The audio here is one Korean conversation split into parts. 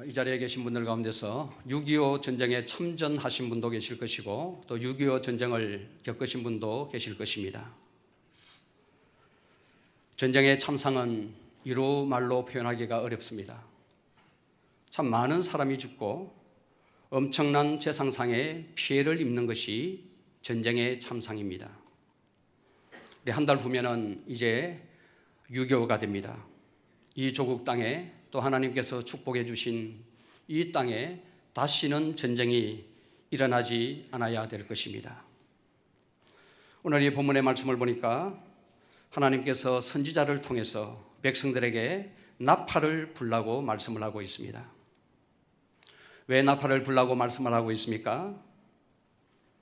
이 자리에 계신 분들 가운데서 6.25 전쟁에 참전하신 분도 계실 것이고 또 6.25 전쟁을 겪으신 분도 계실 것입니다. 전쟁의 참상은 이루 말로 표현하기가 어렵습니다. 참 많은 사람이 죽고 엄청난 재상상의 피해를 입는 것이 전쟁의 참상입니다. 우리 한 달 후면은 이제 6.25가 됩니다. 이 조국 땅에 또 하나님께서 축복해 주신 이 땅에 다시는 전쟁이 일어나지 않아야 될 것입니다. 오늘 이 본문의 말씀을 보니까 하나님께서 선지자를 통해서 백성들에게 나팔을 불라고 말씀을 하고 있습니다. 왜 나팔을 불라고 말씀을 하고 있습니까?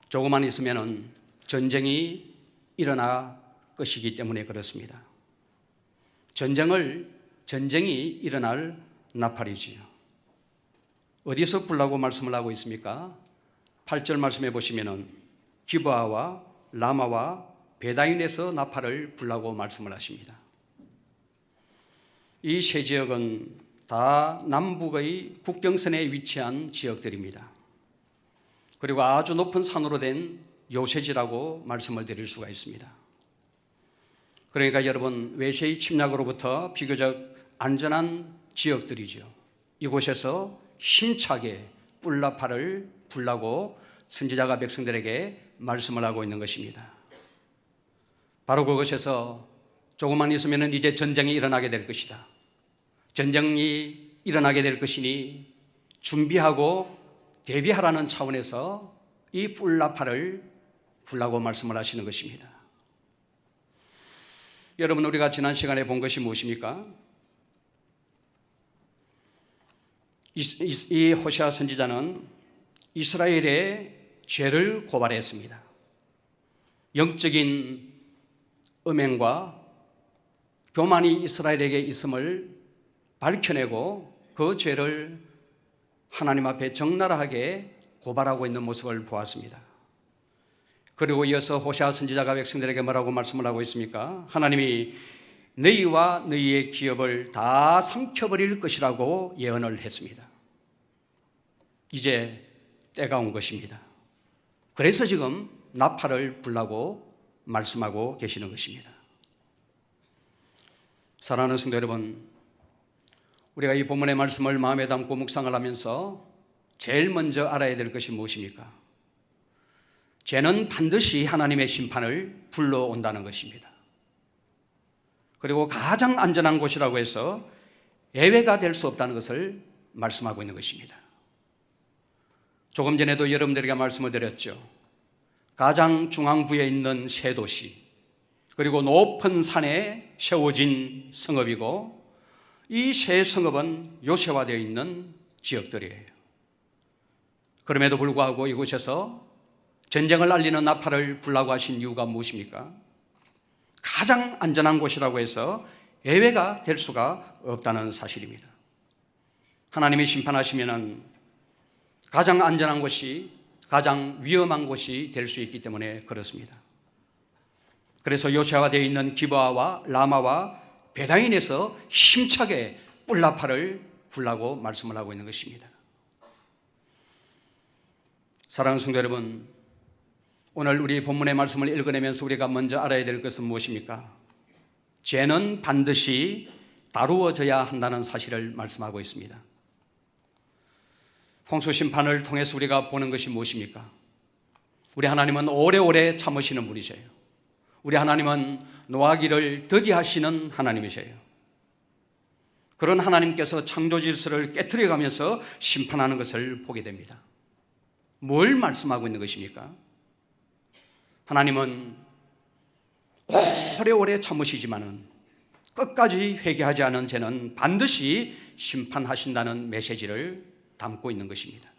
조금만 있으면 전쟁이 일어날 것이기 때문에 그렇습니다. 전쟁이 일어날 나팔이지요. 어디서 불라고 말씀을 하고 있습니까? 8절 말씀해 보시면은 기브아와 라마와 베다인에서 나팔을 불라고 말씀을 하십니다. 이 세 지역은 다 남북의 국경선에 위치한 지역들입니다. 그리고 아주 높은 산으로 된 요새지라고 말씀을 드릴 수가 있습니다. 그러니까 여러분, 외세의 침략으로부터 비교적 안전한 지역들이죠. 이곳에서 힘차게 뿔나팔을 불라고 선지자가 백성들에게 말씀을 하고 있는 것입니다. 바로 그것에서 조금만 있으면 이제 전쟁이 일어나게 될 것이다. 전쟁이 일어나게 될 것이니 준비하고 대비하라는 차원에서 이 뿔나팔을 불라고 말씀을 하시는 것입니다. 여러분, 우리가 지난 시간에 본 것이 무엇입니까? 이 호세아 선지자는 이스라엘의 죄를 고발했습니다. 영적인 음행과 교만이 이스라엘에게 있음을 밝혀내고 그 죄를 하나님 앞에 적나라하게 고발하고 있는 모습을 보았습니다. 그리고 이어서 호세아 선지자가 백성들에게 뭐라고 말씀을 하고 있습니까? 하나님이 너희와 너희의 기업을 다 삼켜버릴 것이라고 예언을 했습니다. 이제 때가 온 것입니다. 그래서 지금 나팔을 불라고 말씀하고 계시는 것입니다. 사랑하는 성도 여러분, 우리가 이 본문의 말씀을 마음에 담고 묵상을 하면서 제일 먼저 알아야 될 것이 무엇입니까? 죄는 반드시 하나님의 심판을 불러온다는 것입니다. 그리고 가장 안전한 곳이라고 해서 예외가 될 수 없다는 것을 말씀하고 있는 것입니다. 조금 전에도 여러분들에게 말씀을 드렸죠. 가장 중앙부에 있는 새 도시, 그리고 높은 산에 세워진 성읍이고 이 새 성읍은 요새화되어 있는 지역들이에요. 그럼에도 불구하고 이곳에서 전쟁을 알리는 나팔을 불라고 하신 이유가 무엇입니까? 가장 안전한 곳이라고 해서 예외가 될 수가 없다는 사실입니다. 하나님이 심판하시면 가장 안전한 곳이 가장 위험한 곳이 될 수 있기 때문에 그렇습니다. 그래서 요새화되어 있는 기브아와 라마와 베다인에서 힘차게 뿔나팔을 불라고 말씀을 하고 있는 것입니다. 사랑하는 성도 여러분, 오늘 우리 본문의 말씀을 읽어내면서 우리가 먼저 알아야 될 것은 무엇입니까? 죄는 반드시 다루어져야 한다는 사실을 말씀하고 있습니다. 홍수심판을 통해서 우리가 보는 것이 무엇입니까? 우리 하나님은 오래오래 참으시는 분이세요. 우리 하나님은 노하기를 더디하시는 하나님이세요. 그런 하나님께서 창조 질서를 깨트려가면서 심판하는 것을 보게 됩니다. 뭘 말씀하고 있는 것입니까? 하나님은 오래오래 참으시지만은 끝까지 회개하지 않은 죄는 반드시 심판하신다는 메시지를 담고 있는 것입니다.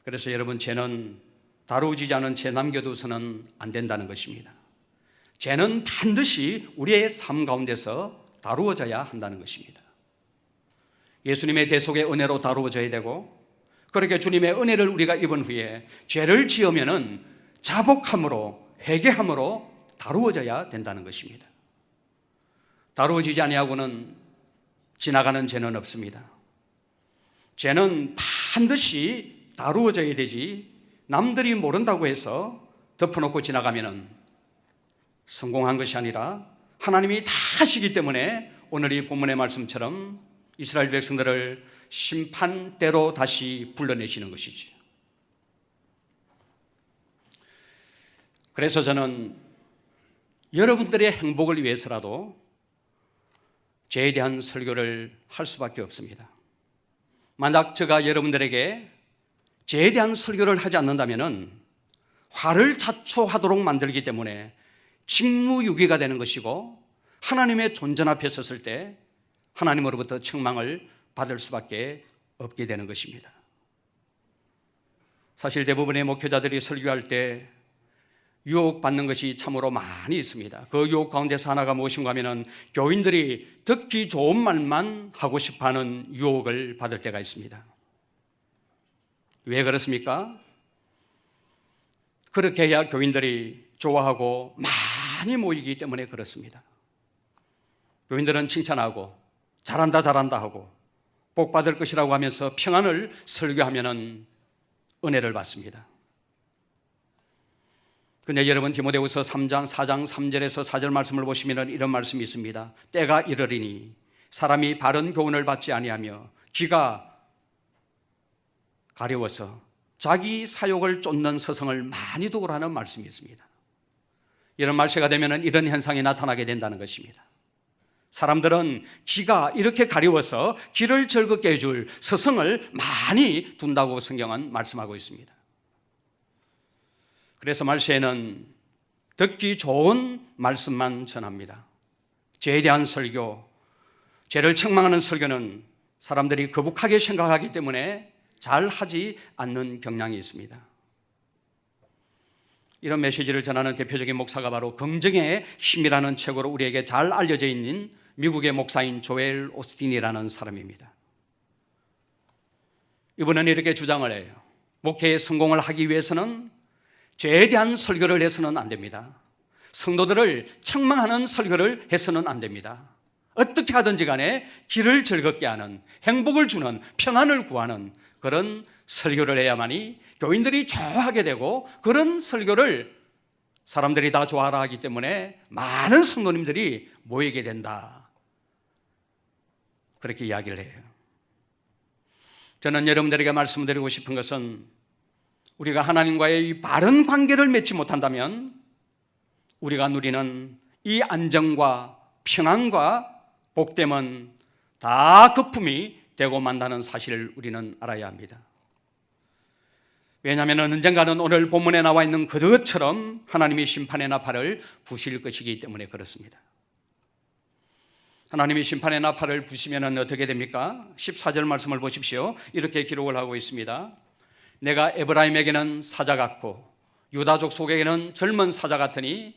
그래서 여러분, 죄는 다루어지지 않은 죄 남겨두서는 안 된다는 것입니다. 죄는 반드시 우리의 삶 가운데서 다루어져야 한다는 것입니다. 예수님의 대속의 은혜로 다루어져야 되고, 그렇게 주님의 은혜를 우리가 입은 후에 죄를 지으면은 자복함으로 회개함으로 다루어져야 된다는 것입니다. 다루어지지 아니하고는 지나가는 죄는 없습니다. 죄는 반드시 다루어져야 되지 남들이 모른다고 해서 덮어놓고 지나가면 성공한 것이 아니라 하나님이 다 하시기 때문에 오늘 이 본문의 말씀처럼 이스라엘 백성들을 심판대로 다시 불러내시는 것이지. 그래서 저는 여러분들의 행복을 위해서라도 죄에 대한 설교를 할 수밖에 없습니다. 만약 제가 여러분들에게 죄에 대한 설교를 하지 않는다면 화를 자초하도록 만들기 때문에 직무유기가 되는 것이고 하나님의 존전 앞에 섰을 때 하나님으로부터 책망을 받을 수밖에 없게 되는 것입니다. 사실 대부분의 목회자들이 설교할 때 유혹받는 것이 참으로 많이 있습니다. 그 유혹 가운데서 하나가 무엇인가 하면 교인들이 듣기 좋은 말만 하고 싶어하는 유혹을 받을 때가 있습니다. 왜 그렇습니까? 그렇게 해야 교인들이 좋아하고 많이 모이기 때문에 그렇습니다. 교인들은 칭찬하고 잘한다 잘한다 하고 복 받을 것이라고 하면서 평안을 설교하면 은혜를 받습니다. 근데 여러분 디모데후서 3장 4장 3절에서 4절 말씀을 보시면 이런 말씀이 있습니다. 때가 이르리니 사람이 바른 교훈을 받지 아니하며 귀가 가려워서 자기 사욕을 쫓는 서성을 많이 두고라는 말씀이 있습니다. 이런 말세가 되면 이런 현상이 나타나게 된다는 것입니다. 사람들은 귀가 이렇게 가려워서 귀를 즐겁게 해줄 서성을 많이 둔다고 성경은 말씀하고 있습니다. 그래서 말세에는 듣기 좋은 말씀만 전합니다. 죄에 대한 설교, 죄를 책망하는 설교는 사람들이 거북하게 생각하기 때문에 잘 하지 않는 경향이 있습니다. 이런 메시지를 전하는 대표적인 목사가 바로 긍정의 힘이라는 책으로 우리에게 잘 알려져 있는 미국의 목사인 조엘 오스틴이라는 사람입니다. 이분은 이렇게 주장을 해요. 목회에 성공을 하기 위해서는 죄에 대한 설교를 해서는 안 됩니다. 성도들을 책망하는 설교를 해서는 안 됩니다. 어떻게 하든지 간에 길을 즐겁게 하는, 행복을 주는, 평안을 구하는 그런 설교를 해야만이 교인들이 좋아하게 되고 그런 설교를 사람들이 다 좋아하라 하기 때문에 많은 성도님들이 모이게 된다. 그렇게 이야기를 해요. 저는 여러분들에게 말씀드리고 싶은 것은 우리가 하나님과의 이 바른 관계를 맺지 못한다면 우리가 누리는 이 안정과 평안과 복됨은 다 거품이 되고 만다는 사실을 우리는 알아야 합니다. 왜냐하면 언젠가는 오늘 본문에 나와 있는 그것처럼 하나님이 심판의 나팔을 부실 것이기 때문에 그렇습니다. 하나님이 심판의 나팔을 부시면 어떻게 됩니까? 14절 말씀을 보십시오. 이렇게 기록을 하고 있습니다. 내가 에브라임에게는 사자 같고 유다족 속에게는 젊은 사자 같으니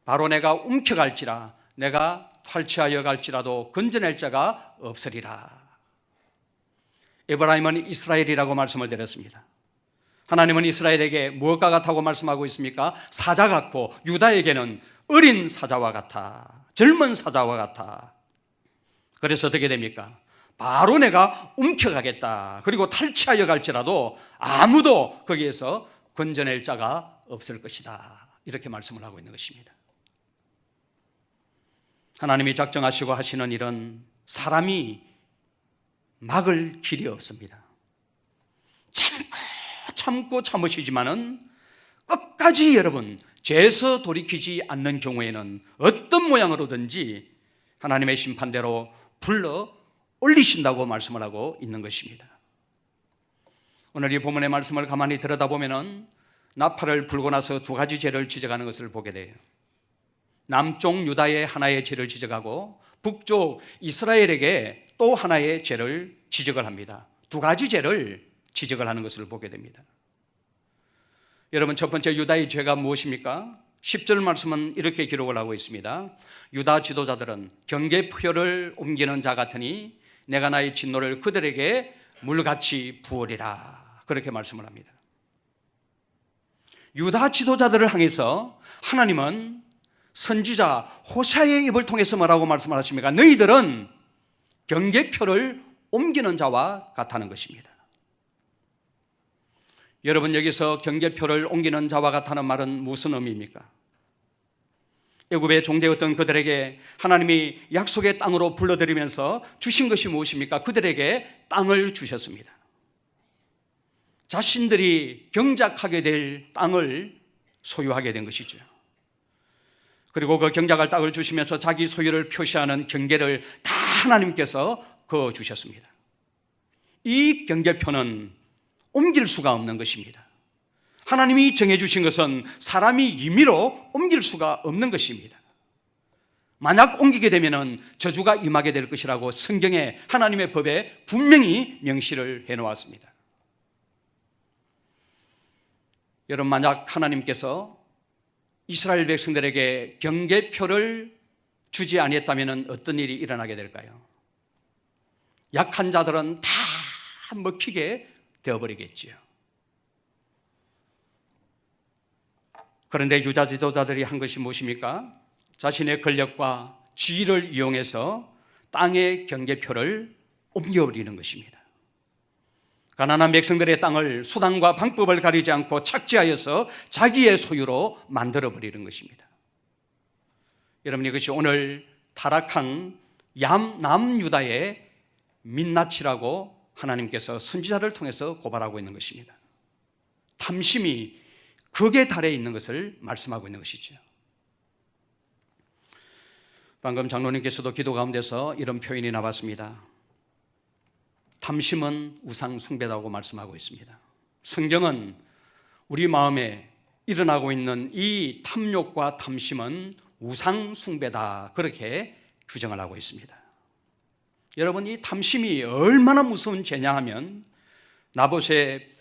바로 내가 움켜갈지라 내가 탈취하여 갈지라도 건져낼 자가 없으리라. 에브라임은 이스라엘이라고 말씀을 드렸습니다. 하나님은 이스라엘에게 무엇과 같다고 말씀하고 있습니까? 사자 같고 유다에게는 어린 사자와 같아, 젊은 사자와 같아. 그래서 어떻게 됩니까? 바로 내가 움켜가겠다. 그리고 탈취하여 갈지라도 아무도 거기에서 건져낼 자가 없을 것이다. 이렇게 말씀을 하고 있는 것입니다. 하나님이 작정하시고 하시는 일은 사람이 막을 길이 없습니다. 참고 참으시지만은 끝까지 여러분 죄에서 돌이키지 않는 경우에는 어떤 모양으로든지 하나님의 심판대로 불러 올리신다고 말씀을 하고 있는 것입니다. 오늘 이 본문의 말씀을 가만히 들여다보면 나팔을 불고 나서 두 가지 죄를 지적하는 것을 보게 돼요. 남쪽 유다의 하나의 죄를 지적하고 북쪽 이스라엘에게 또 하나의 죄를 지적을 합니다. 두 가지 죄를 지적을 하는 것을 보게 됩니다. 여러분, 첫 번째 유다의 죄가 무엇입니까? 10절 말씀은 이렇게 기록을 하고 있습니다. 유다 지도자들은 경계표를 옮기는 자 같으니 내가 나의 진노를 그들에게 물같이 부으리라. 그렇게 말씀을 합니다. 유다 지도자들을 향해서 하나님은 선지자 호세아의 입을 통해서 뭐라고 말씀을 하십니까? 너희들은 경계표를 옮기는 자와 같다는 것입니다. 여러분, 여기서 경계표를 옮기는 자와 같다는 말은 무슨 의미입니까? 애굽의 종되었던 그들에게 하나님이 약속의 땅으로 불러들이면서 주신 것이 무엇입니까? 그들에게 땅을 주셨습니다. 자신들이 경작하게 될 땅을 소유하게 된 것이죠. 그리고 그 경작할 땅을 주시면서 자기 소유를 표시하는 경계를 다 하나님께서 그어 주셨습니다. 이 경계표는 옮길 수가 없는 것입니다. 하나님이 정해주신 것은 사람이 임의로 옮길 수가 없는 것입니다. 만약 옮기게 되면 저주가 임하게 될 것이라고 성경에 하나님의 법에 분명히 명시를 해놓았습니다. 여러분, 만약 하나님께서 이스라엘 백성들에게 경계표를 주지 아니했다면 어떤 일이 일어나게 될까요? 약한 자들은 다 먹히게 되어버리겠지요. 그런데 유다 지도자들이 한 것이 무엇입니까? 자신의 권력과 지위를 이용해서 땅의 경계표를 옮겨버리는 것입니다. 가난한 백성들의 땅을 수단과 방법을 가리지 않고 착지하여서 자기의 소유로 만들어버리는 것입니다. 여러분, 이것이 오늘 타락한 남유다의 민낯이라고 하나님께서 선지자를 통해서 고발하고 있는 것입니다. 탐심이 극에 달해 있는 것을 말씀하고 있는 것이죠. 방금 장로님께서도 기도 가운데서 이런 표현이 나왔습니다. 탐심은 우상 숭배다고 말씀하고 있습니다. 성경은 우리 마음에 일어나고 있는 이 탐욕과 탐심은 우상 숭배다, 그렇게 규정을 하고 있습니다. 여러분, 이 탐심이 얼마나 무서운 죄냐 하면 나봇의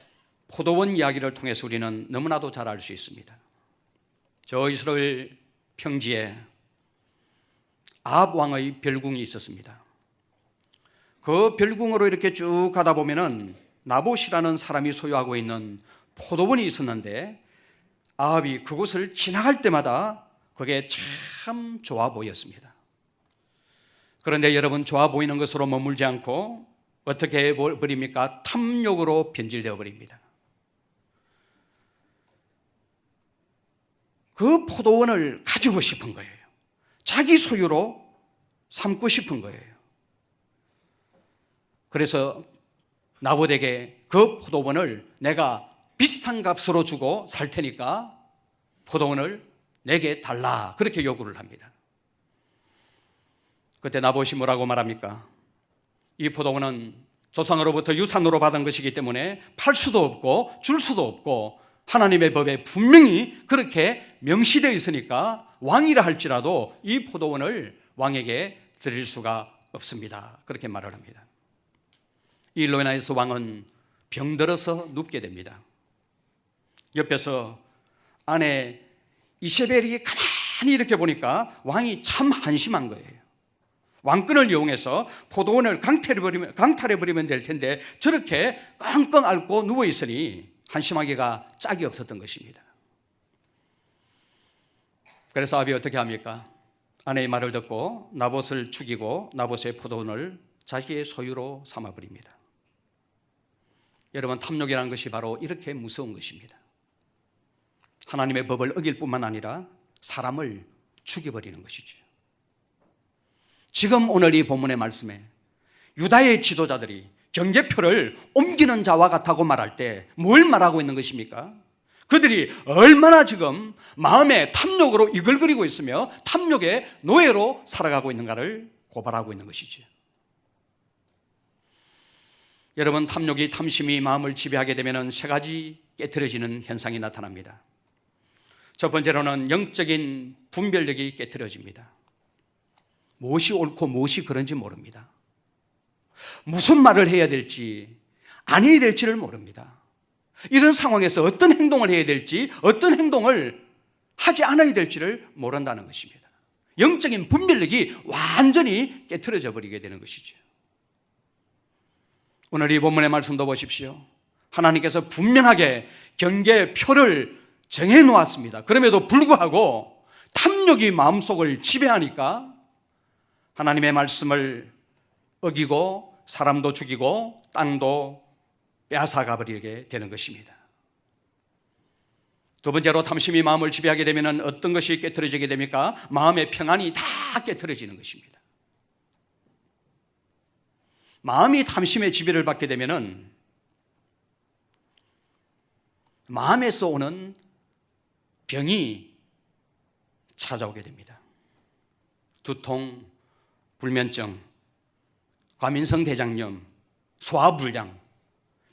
포도원 이야기를 통해서 우리는 너무나도 잘 알 수 있습니다. 저 이스라엘 평지에 아합 왕의 별궁이 있었습니다. 그 별궁으로 이렇게 쭉 가다 보면은 나봇이라는 사람이 소유하고 있는 포도원이 있었는데 아합이 그곳을 지나갈 때마다 그게 참 좋아 보였습니다. 그런데 여러분, 좋아 보이는 것으로 머물지 않고 어떻게 해버립니까? 탐욕으로 변질되어 버립니다. 그 포도원을 가지고 싶은 거예요. 자기 소유로 삼고 싶은 거예요. 그래서 나봇에게 그 포도원을 내가 비싼 값으로 주고 살 테니까 포도원을 내게 달라, 그렇게 요구를 합니다. 그때 나봇이 뭐라고 말합니까? 이 포도원은 조상으로부터 유산으로 받은 것이기 때문에 팔 수도 없고 줄 수도 없고 하나님의 법에 분명히 그렇게 명시되어 있으니까 왕이라 할지라도 이 포도원을 왕에게 드릴 수가 없습니다, 그렇게 말을 합니다. 이 일로 인해서 왕은 병들어서 눕게 됩니다. 옆에서 아내 이세벨이 가만히 이렇게 보니까 왕이 참 한심한 거예요. 왕권을 이용해서 포도원을 강탈해버리면 될 텐데 저렇게 끙끙 앓고 누워있으니 한심하기가 짝이 없었던 것입니다. 그래서 아합이 어떻게 합니까? 아내의 말을 듣고 나봇을 죽이고 나봇의 포도원을 자기의 소유로 삼아버립니다. 여러분, 탐욕이라는 것이 바로 이렇게 무서운 것입니다. 하나님의 법을 어길 뿐만 아니라 사람을 죽여버리는 것이죠. 지금 오늘 이 본문의 말씀에 유다의 지도자들이 경계표를 옮기는 자와 같다고 말할 때 뭘 말하고 있는 것입니까? 그들이 얼마나 지금 마음의 탐욕으로 이글거리고 있으며 탐욕의 노예로 살아가고 있는가를 고발하고 있는 것이죠. 여러분, 탐욕이, 탐심이 마음을 지배하게 되면 세 가지 깨트려지는 현상이 나타납니다. 첫 번째로는 영적인 분별력이 깨트려집니다. 무엇이 옳고 무엇이 그런지 모릅니다. 무슨 말을 해야 될지 아니어야 될지를 모릅니다. 이런 상황에서 어떤 행동을 해야 될지 어떤 행동을 하지 않아야 될지를 모른다는 것입니다. 영적인 분별력이 완전히 깨트려져 버리게 되는 것이죠. 오늘 이 본문의 말씀도 보십시오. 하나님께서 분명하게 경계표를 정해 놓았습니다. 그럼에도 불구하고 탐욕이 마음속을 지배하니까 하나님의 말씀을 어기고 사람도 죽이고 땅도 빼앗아가 버리게 되는 것입니다. 두 번째로 탐심이 마음을 지배하게 되면 어떤 것이 깨트려지게 됩니까? 마음의 평안이 다 깨트려지는 것입니다. 마음이 탐심의 지배를 받게 되면 마음에서 오는 병이 찾아오게 됩니다. 두통, 불면증, 과민성 대장염, 소화불량,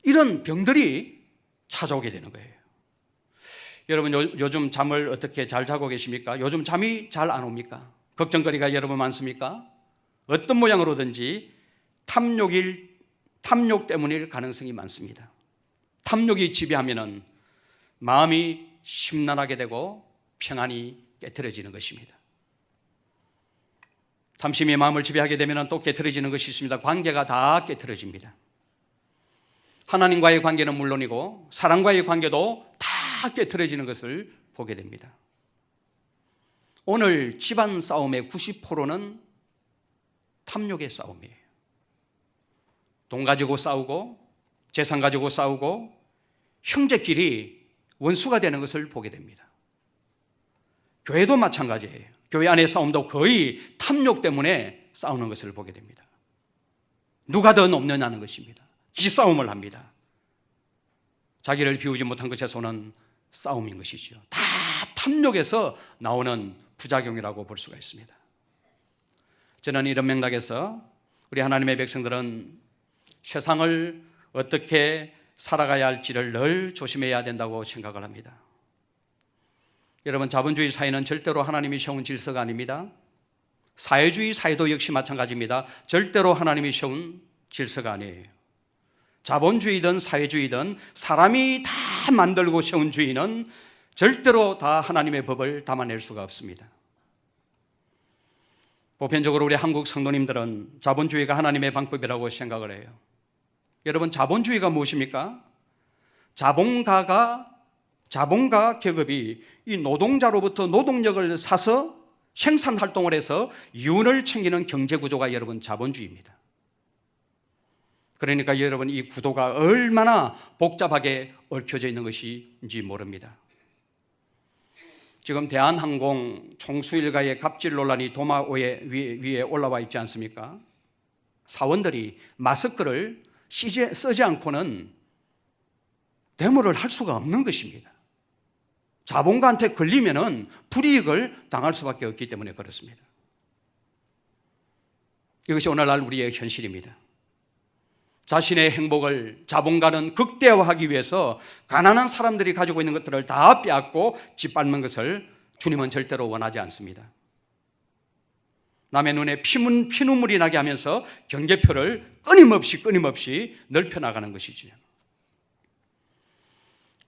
이런 병들이 찾아오게 되는 거예요. 여러분 요즘 잠을 어떻게 잘 자고 계십니까? 요즘 잠이 잘 안 옵니까? 걱정거리가 여러분 많습니까? 어떤 모양으로든지 탐욕 때문일 가능성이 많습니다. 탐욕이 지배하면 마음이 심란하게 되고 평안이 깨트려지는 것입니다. 탐심이 마음을 지배하게 되면 또 깨트려지는 것이 있습니다. 관계가 다 깨트려집니다. 하나님과의 관계는 물론이고 사람과의 관계도 다 깨트려지는 것을 보게 됩니다. 오늘 집안 싸움의 90%는 탐욕의 싸움이에요. 돈 가지고 싸우고 재산 가지고 싸우고 형제끼리 원수가 되는 것을 보게 됩니다. 교회도 마찬가지예요. 교회 안의 싸움도 거의 탐욕 때문에 싸우는 것을 보게 됩니다. 누가 더 높느냐는 것입니다. 기싸움을 합니다. 자기를 비우지 못한 것에서는 싸움인 것이죠. 다 탐욕에서 나오는 부작용이라고 볼 수가 있습니다. 저는 이런 맥락에서 우리 하나님의 백성들은 세상을 어떻게 살아가야 할지를 늘 조심해야 된다고 생각을 합니다. 여러분, 자본주의 사회는 절대로 하나님이 세운 질서가 아닙니다. 사회주의 사회도 역시 마찬가지입니다. 절대로 하나님이 세운 질서가 아니에요. 자본주의든 사회주의든 사람이 다 만들고 세운 주의는 절대로 다 하나님의 법을 담아낼 수가 없습니다. 보편적으로 우리 한국 성도님들은 자본주의가 하나님의 방법이라고 생각을 해요. 여러분, 자본주의가 무엇입니까? 자본가 계급이 이 노동자로부터 노동력을 사서 생산활동을 해서 이윤을 챙기는 경제구조가 여러분 자본주의입니다. 그러니까 여러분, 이 구도가 얼마나 복잡하게 얽혀져 있는 것인지 모릅니다. 지금 대한항공 총수 일가의 갑질 논란이 도마 위에 올라와 있지 않습니까? 사원들이 마스크를 쓰지 않고는 데모를 할 수가 없는 것입니다. 자본가한테 걸리면은 불이익을 당할 수밖에 없기 때문에 그렇습니다. 이것이 오늘날 우리의 현실입니다. 자신의 행복을 자본가는 극대화하기 위해서 가난한 사람들이 가지고 있는 것들을 다 빼앗고 짓밟는 것을 주님은 절대로 원하지 않습니다. 남의 눈에 피눈물이 나게 하면서 경계표를 끊임없이 넓혀나가는 것이죠.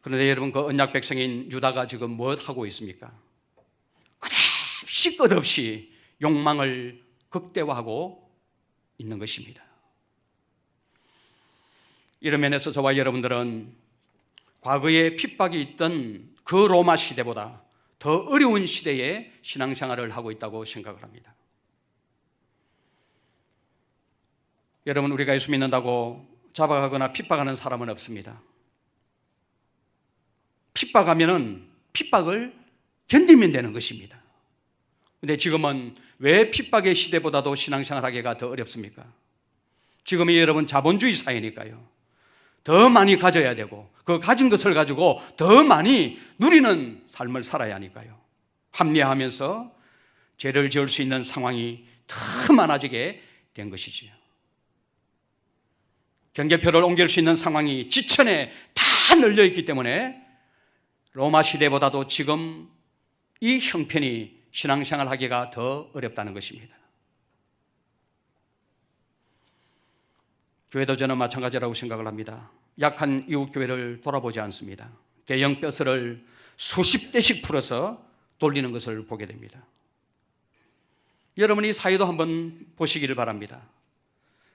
그런데 여러분, 그 언약 백성인 유다가 지금 뭐 하고 있습니까? 끝없이 욕망을 극대화하고 있는 것입니다. 이런 면에서 저와 여러분들은 과거에 핍박이 있던 그 로마 시대보다 더 어려운 시대에 신앙생활을 하고 있다고 생각을 합니다. 여러분, 우리가 예수 믿는다고 잡아가거나 핍박하는 사람은 없습니다. 핍박하면은 핍박을 견디면 되는 것입니다. 그런데 지금은 왜 핍박의 시대보다도 신앙생활하기가 더 어렵습니까? 지금이 여러분 자본주의 사회니까요. 더 많이 가져야 되고 그 가진 것을 가지고 더 많이 누리는 삶을 살아야 하니까요. 합리화하면서 죄를 지을 수 있는 상황이 더 많아지게 된 것이지요. 경계표를 옮길 수 있는 상황이 지천에 다 널려 있기 때문에 로마 시대보다도 지금 이 형편이 신앙생활 하기가 더 어렵다는 것입니다. 교회도 저는 마찬가지라고 생각을 합니다. 약한 이웃교회를 돌아보지 않습니다. 대형 뼈슬을 수십 대씩 풀어서 돌리는 것을 보게 됩니다. 여러분이 사회도 한번 보시기를 바랍니다.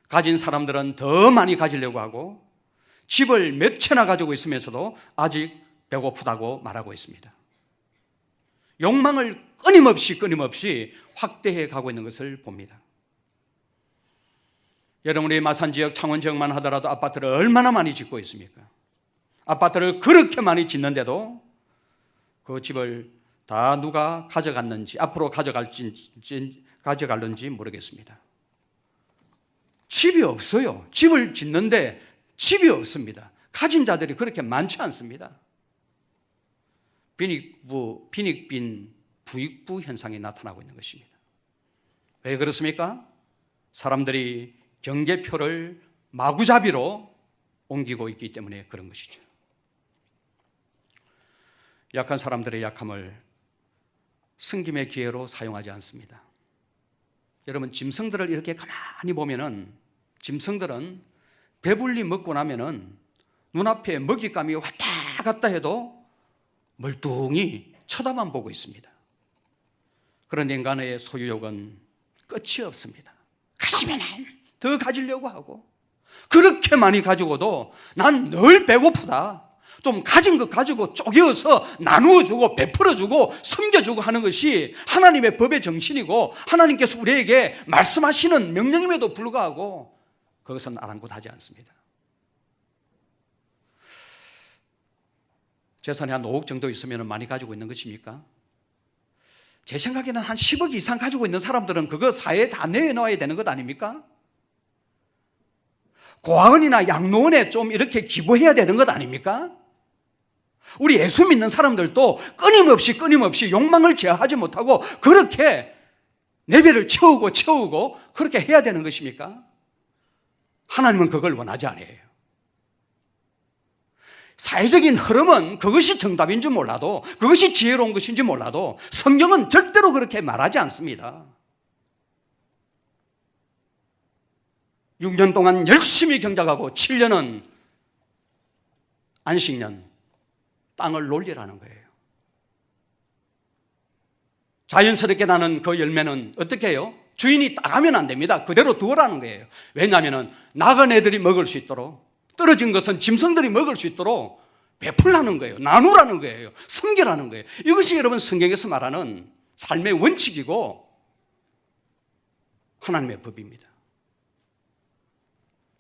가진 사람들은 더 많이 가지려고 하고 집을 몇 채나 가지고 있으면서도 아직 배고프다고 말하고 있습니다. 욕망을 끊임없이 확대해 가고 있는 것을 봅니다. 여러분이 마산 지역, 창원 지역만 하더라도 아파트를 얼마나 많이 짓고 있습니까? 아파트를 그렇게 많이 짓는데도 그 집을 다 누가 가져갔는지, 앞으로 가져갈는지 모르겠습니다. 집이 없어요. 집을 짓는데 집이 없습니다. 가진 자들이 그렇게 많지 않습니다. 빈익빈 부익부 현상이 나타나고 있는 것입니다. 왜 그렇습니까? 사람들이 경계표를 마구잡이로 옮기고 있기 때문에 그런 것이죠. 약한 사람들의 약함을 승김의 기회로 사용하지 않습니다. 여러분, 짐승들을 이렇게 가만히 보면은 짐승들은 배불리 먹고 나면은 눈앞에 먹잇감이 왔다 갔다 해도 멀뚱히 쳐다만 보고 있습니다. 그런데 인간의 소유욕은 끝이 없습니다. 가지면 더 가지려고 하고, 그렇게 많이 가지고도 난 늘 배고프다, 좀 가진 것 가지고 쪼개어서 나누어주고 베풀어주고 섬겨주고 하는 것이 하나님의 법의 정신이고 하나님께서 우리에게 말씀하시는 명령임에도 불구하고 그것은 아랑곳하지 않습니다. 재산이 한 5억 정도 있으면 많이 가지고 있는 것입니까? 제 생각에는 한 10억 이상 가지고 있는 사람들은 그거 사회에 다 내놓아야 되는 것 아닙니까? 고아원이나 양로원에 좀 이렇게 기부해야 되는 것 아닙니까? 우리 예수 믿는 사람들도 끊임없이 욕망을 제어하지 못하고 그렇게 내배를 채우고 그렇게 해야 되는 것입니까? 하나님은 그걸 원하지 않아요. 사회적인 흐름은 그것이 정답인 줄 몰라도, 그것이 지혜로운 것인지 몰라도 성경은 절대로 그렇게 말하지 않습니다. 6년 동안 열심히 경작하고 7년은 안식년, 땅을 놀리라는 거예요. 자연스럽게 나는 그 열매는 어떻게 해요? 주인이 따가면 안 됩니다. 그대로 두어라는 거예요. 왜냐하면 나간 애들이 먹을 수 있도록, 떨어진 것은 짐승들이 먹을 수 있도록 베풀라는 거예요. 나누라는 거예요. 섬기라는 거예요. 이것이 여러분 성경에서 말하는 삶의 원칙이고 하나님의 법입니다.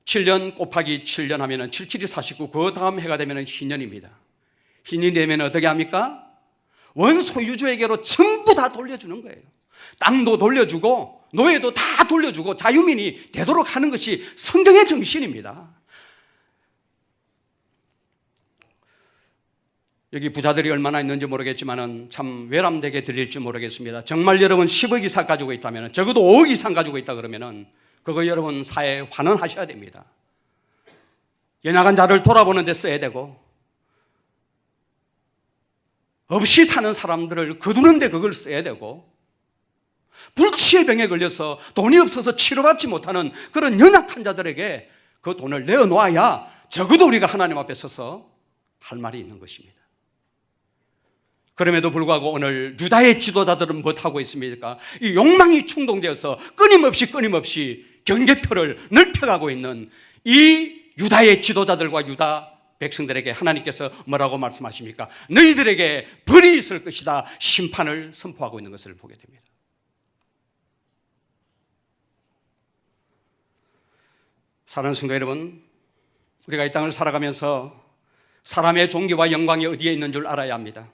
7년 곱하기 7년 하면 7, 7이 49, 그 다음 해가 되면 희년입니다. 희년이 되면 어떻게 합니까? 원소유주에게로 전부 다 돌려주는 거예요. 땅도 돌려주고 노예도 다 돌려주고 자유민이 되도록 하는 것이 성경의 정신입니다. 여기 부자들이 얼마나 있는지 모르겠지만 참 외람되게 들릴지 모르겠습니다. 정말 여러분 10억 이상 가지고 있다면, 적어도 5억 이상 가지고 있다 그러면 그거 여러분 사회에 환원하셔야 됩니다. 연약한 자를 돌아보는 데 써야 되고, 없이 사는 사람들을 거두는 데 그걸 써야 되고, 불치의 병에 걸려서 돈이 없어서 치료받지 못하는 그런 연약한 자들에게 그 돈을 내어놓아야 적어도 우리가 하나님 앞에 서서 할 말이 있는 것입니다. 그럼에도 불구하고 오늘 유다의 지도자들은 못하고 있습니까? 이 욕망이 충동되어서 끊임없이 경계표를 넓혀가고 있는 이 유다의 지도자들과 유다 백성들에게 하나님께서 뭐라고 말씀하십니까? 너희들에게 벌이 있을 것이다, 심판을 선포하고 있는 것을 보게 됩니다. 사랑하는 성도 여러분, 우리가 이 땅을 살아가면서 사람의 존귀와 영광이 어디에 있는 줄 알아야 합니다.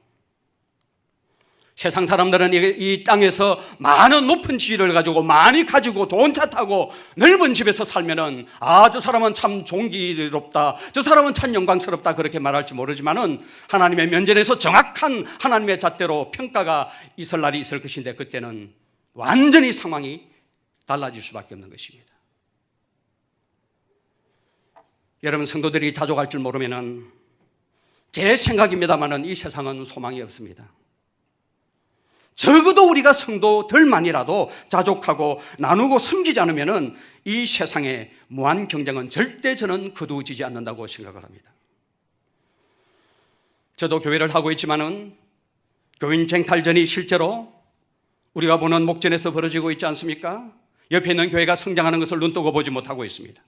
세상 사람들은 이 땅에서 많은 높은 지위를 가지고 많이 가지고 좋은 차 타고 넓은 집에서 살면은 저 사람은 참 존귀롭다, 저 사람은 참 영광스럽다 그렇게 말할지 모르지만은 하나님의 면전에서 정확한 하나님의 잣대로 평가가 있을 날이 있을 것인데 그때는 완전히 상황이 달라질 수밖에 없는 것입니다. 여러분 성도들이 자족할 줄 모르면은, 제 생각입니다만은 이 세상은 소망이 없습니다. 적어도 우리가 성도들만이라도 자족하고 나누고 섬기지 않으면 이 세상의 무한 경쟁은 절대 저는 거두어지지 않는다고 생각을 합니다. 저도 교회를 하고 있지만은 교인 쟁탈전이 실제로 우리가 보는 목전에서 벌어지고 있지 않습니까? 옆에 있는 교회가 성장하는 것을 눈뜨고 보지 못하고 있습니다.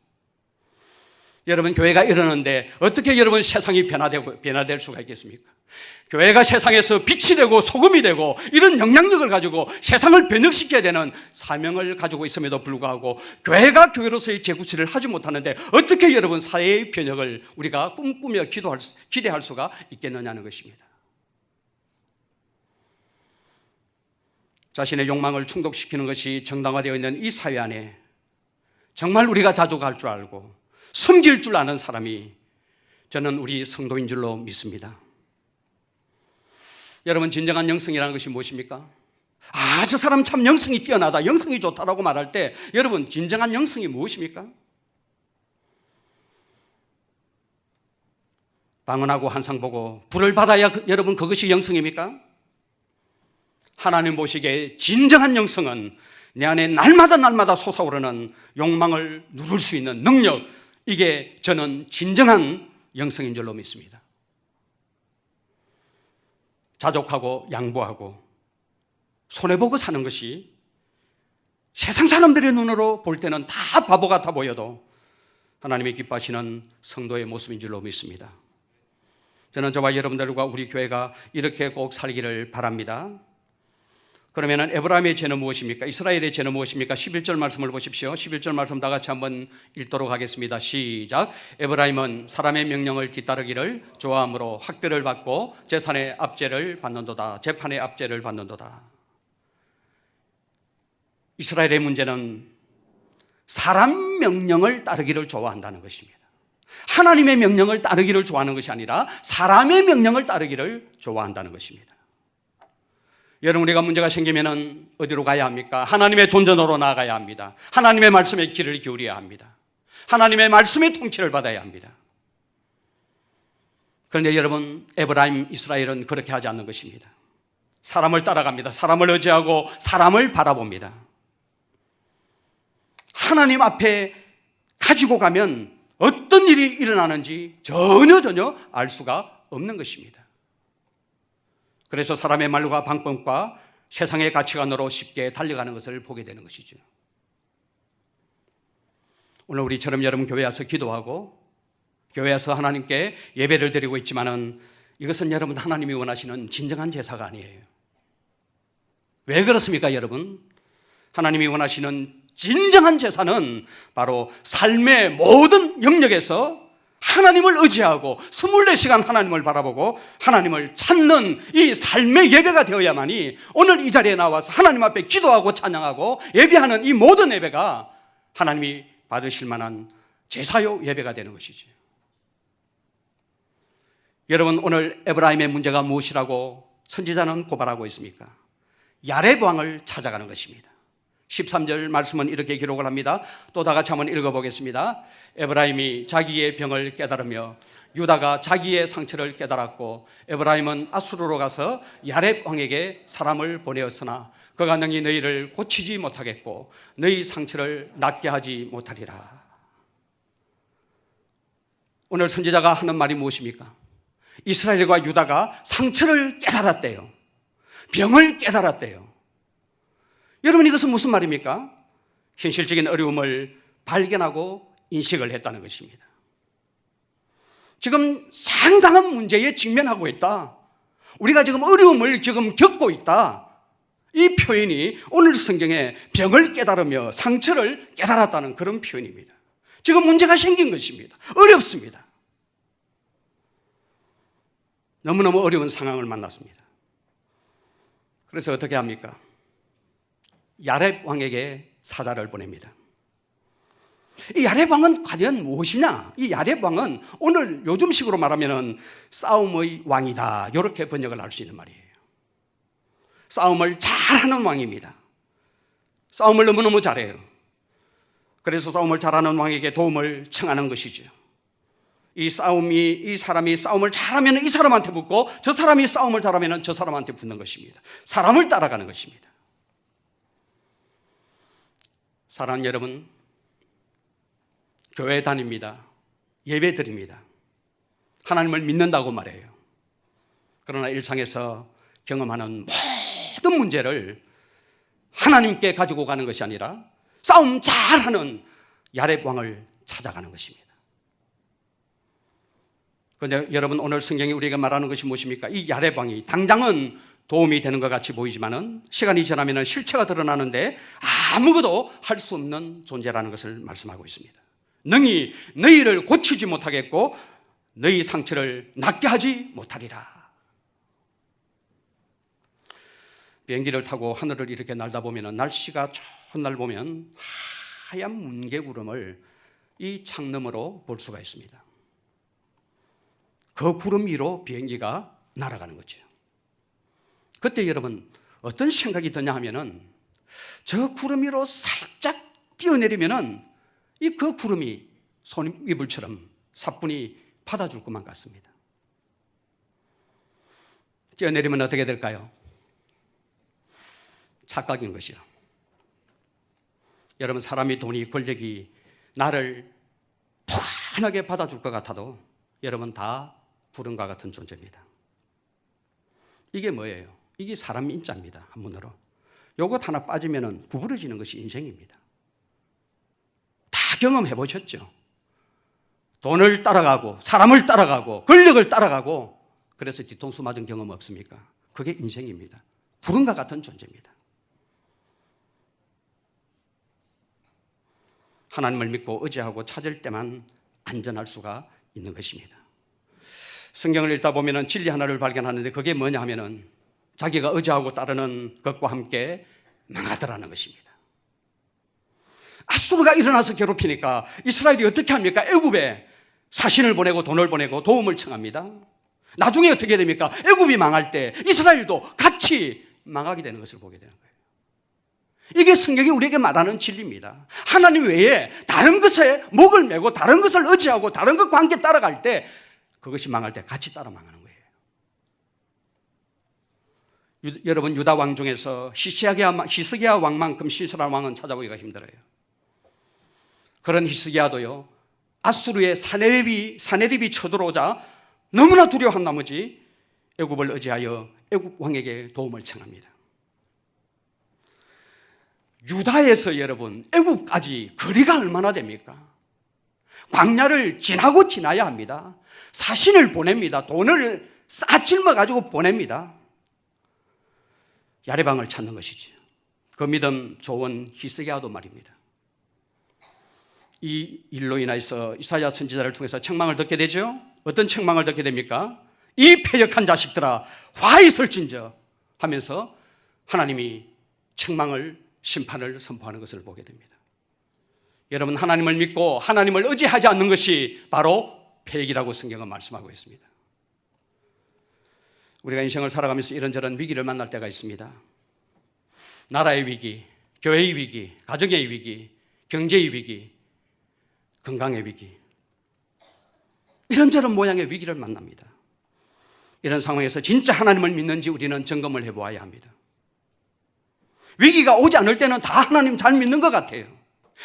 여러분, 교회가 이러는데 어떻게 여러분 세상이 변화될 수가 있겠습니까? 교회가 세상에서 빛이 되고 소금이 되고 이런 영향력을 가지고 세상을 변혁시켜야 되는 사명을 가지고 있음에도 불구하고 교회가 교회로서의 재구치를 하지 못하는데 어떻게 여러분 사회의 변혁을 우리가 꿈꾸며 기대할 수가 있겠느냐는 것입니다. 자신의 욕망을 충족시키는 것이 정당화되어 있는 이 사회 안에 정말 우리가 자족할 줄 알고 섬길 줄 아는 사람이 저는 우리 성도인 줄로 믿습니다. 여러분, 진정한 영성이라는 것이 무엇입니까? 저 사람 참 영성이 뛰어나다, 영성이 좋다라고 말할 때 여러분, 진정한 영성이 무엇입니까? 방언하고 환상 보고 불을 받아야 여러분 그것이 영성입니까? 하나님 보시기에 진정한 영성은 내 안에 날마다 솟아오르는 욕망을 누를 수 있는 능력, 이게 저는 진정한 영성인 줄로 믿습니다. 자족하고 양보하고 손해보고 사는 것이 세상 사람들의 눈으로 볼 때는 다 바보 같아 보여도 하나님이 기뻐하시는 성도의 모습인 줄로 믿습니다. 저는 저와 여러분들과 우리 교회가 이렇게 꼭 살기를 바랍니다. 그러면 에브라임의 죄는 무엇입니까? 이스라엘의 죄는 무엇입니까? 11절 말씀을 보십시오. 11절 말씀 다 같이 한번 읽도록 하겠습니다. 시작. 에브라임은 사람의 명령을 뒤따르기를 좋아함으로 학대를 받고 재판의 압제를 받는도다. 이스라엘의 문제는 사람 명령을 따르기를 좋아한다는 것입니다. 하나님의 명령을 따르기를 좋아하는 것이 아니라 사람의 명령을 따르기를 좋아한다는 것입니다. 여러분, 우리가 문제가 생기면 어디로 가야 합니까? 하나님의 존전으로 나아가야 합니다. 하나님의 말씀에 귀를 기울여야 합니다. 하나님의 말씀의 통치를 받아야 합니다. 그런데 여러분, 에브라임, 이스라엘은 그렇게 하지 않는 것입니다. 사람을 따라갑니다. 사람을 의지하고 사람을 바라봅니다. 하나님 앞에 가지고 가면 어떤 일이 일어나는지 전혀 알 수가 없는 것입니다. 그래서 사람의 말과 방법과 세상의 가치관으로 쉽게 달려가는 것을 보게 되는 것이죠. 오늘 우리처럼 여러분 교회 와서 기도하고 교회 와서 하나님께 예배를 드리고 있지만은 이것은 여러분 하나님이 원하시는 진정한 제사가 아니에요. 왜 그렇습니까, 여러분? 하나님이 원하시는 진정한 제사는 바로 삶의 모든 영역에서 하나님을 의지하고 24시간 하나님을 바라보고 하나님을 찾는 이 삶의 예배가 되어야만이 오늘 이 자리에 나와서 하나님 앞에 기도하고 찬양하고 예배하는 이 모든 예배가 하나님이 받으실 만한 제사요 예배가 되는 것이죠. 여러분, 오늘 에브라임의 문제가 무엇이라고 선지자는 고발하고 있습니까? 야렙 왕을 찾아가는 것입니다. 13절 말씀은 이렇게 기록을 합니다. 또 다 같이 한번 읽어보겠습니다. 에브라임이 자기의 병을 깨달으며 유다가 자기의 상처를 깨달았고 에브라임은 아수르로 가서 야렙 왕에게 사람을 보내었으나 그가 능히 너희를 고치지 못하겠고 너희 상처를 낫게 하지 못하리라. 오늘 선지자가 하는 말이 무엇입니까? 이스라엘과 유다가 상처를 깨달았대요. 병을 깨달았대요. 여러분, 이것은 무슨 말입니까? 현실적인 어려움을 발견하고 인식을 했다는 것입니다. 지금 상당한 문제에 직면하고 있다. 우리가 지금 어려움을 지금 겪고 있다. 이 표현이 오늘 성경에 병을 깨달으며 상처를 깨달았다는 그런 표현입니다. 지금 문제가 생긴 것입니다. 어렵습니다. 너무너무 어려운 상황을 만났습니다. 그래서 어떻게 합니까? 야렙 왕에게 사자를 보냅니다. 이 야렙 왕은 과연 무엇이냐? 이 야렙 왕은 오늘 요즘식으로 말하면 싸움의 왕이다, 이렇게 번역을 할 수 있는 말이에요. 싸움을 잘하는 왕입니다. 싸움을 너무너무 잘해요. 그래서 싸움을 잘하는 왕에게 도움을 청하는 것이죠. 이 사람이 싸움을 잘하면 이 사람한테 붙고 저 사람이 싸움을 잘하면 저 사람한테 붙는 것입니다. 사람을 따라가는 것입니다. 사랑하는 여러분, 교회 다닙니다. 예배 드립니다. 하나님을 믿는다고 말해요. 그러나 일상에서 경험하는 모든 문제를 하나님께 가지고 가는 것이 아니라 싸움 잘하는 야렙 왕을 찾아가는 것입니다. 그런데 여러분, 오늘 성경이 우리가 말하는 것이 무엇입니까? 이 야레방이 당장은 도움이 되는 것 같이 보이지만은 시간이 지나면 실체가 드러나는데 아무것도 할 수 없는 존재라는 것을 말씀하고 있습니다. 능히 너희를 고치지 못하겠고 너희 상처를 낫게 하지 못하리라. 비행기를 타고 하늘을 이렇게 날다 보면 날씨가 좋은 날 보면 하얀 뭉게구름을 이 창너머로 볼 수가 있습니다. 그 구름 위로 비행기가 날아가는 거죠. 그때 여러분 어떤 생각이 드냐 하면은 저 구름 위로 살짝 뛰어내리면은 이 그 구름이 손이불처럼 사뿐히 받아줄 것만 같습니다. 뛰어내리면 어떻게 될까요? 착각인 것이요. 여러분, 사람이, 돈이, 권력이 나를 편하게 받아줄 것 같아도 여러분 다 구름과 같은 존재입니다. 이게 뭐예요? 이게 사람 인자입니다. 한문으로. 요것 하나 빠지면 구부러지는 것이 인생입니다. 다 경험해 보셨죠? 돈을 따라가고 사람을 따라가고 권력을 따라가고 그래서 뒤통수 맞은 경험 없습니까? 그게 인생입니다. 구름과 같은 존재입니다. 하나님을 믿고 의지하고 찾을 때만 안전할 수가 있는 것입니다. 성경을 읽다 보면 진리 하나를 발견하는데 그게 뭐냐 하면은 자기가 의지하고 따르는 것과 함께 망하더라는 것입니다. 아수르가 일어나서 괴롭히니까 이스라엘이 어떻게 합니까? 애굽에 사신을 보내고 돈을 보내고 도움을 청합니다. 나중에 어떻게 됩니까? 애굽이 망할 때 이스라엘도 같이 망하게 되는 것을 보게 되는 거예요. 이게 성경이 우리에게 말하는 진리입니다. 하나님 외에 다른 것에 목을 메고 다른 것을 의지하고 다른 것과 함께 따라갈 때 그것이 망할 때 같이 따라 망하는 거예요. 여러분, 유다 왕 중에서 히스기야 왕만큼 신실한 왕은 찾아보기가 힘들어요. 그런 히스기야도요, 아수르의 사네립이 쳐들어오자 너무나 두려워한 나머지 애굽을 의지하여 애굽 왕에게 도움을 청합니다. 유다에서 여러분 애굽까지 거리가 얼마나 됩니까? 광야를 지나고 지나야 합니다. 사신을 보냅니다. 돈을 싸질러 가지고 보냅니다. 야레방을 찾는 것이죠. 그 믿음 좋은 히스기야도 말입니다. 이 일로 인해서 이사야 선지자를 통해서 책망을 듣게 되죠. 어떤 책망을 듣게 됩니까? 이 패역한 자식들아 화 있을진저 하면서 하나님이 책망을, 심판을 선포하는 것을 보게 됩니다. 여러분, 하나님을 믿고 하나님을 의지하지 않는 것이 바로 패역이라고 성경은 말씀하고 있습니다. 우리가 인생을 살아가면서 이런저런 위기를 만날 때가 있습니다. 나라의 위기, 교회의 위기, 가정의 위기, 경제의 위기, 건강의 위기, 이런저런 모양의 위기를 만납니다. 이런 상황에서 진짜 하나님을 믿는지 우리는 점검을 해보아야 합니다. 위기가 오지 않을 때는 다 하나님 잘 믿는 것 같아요.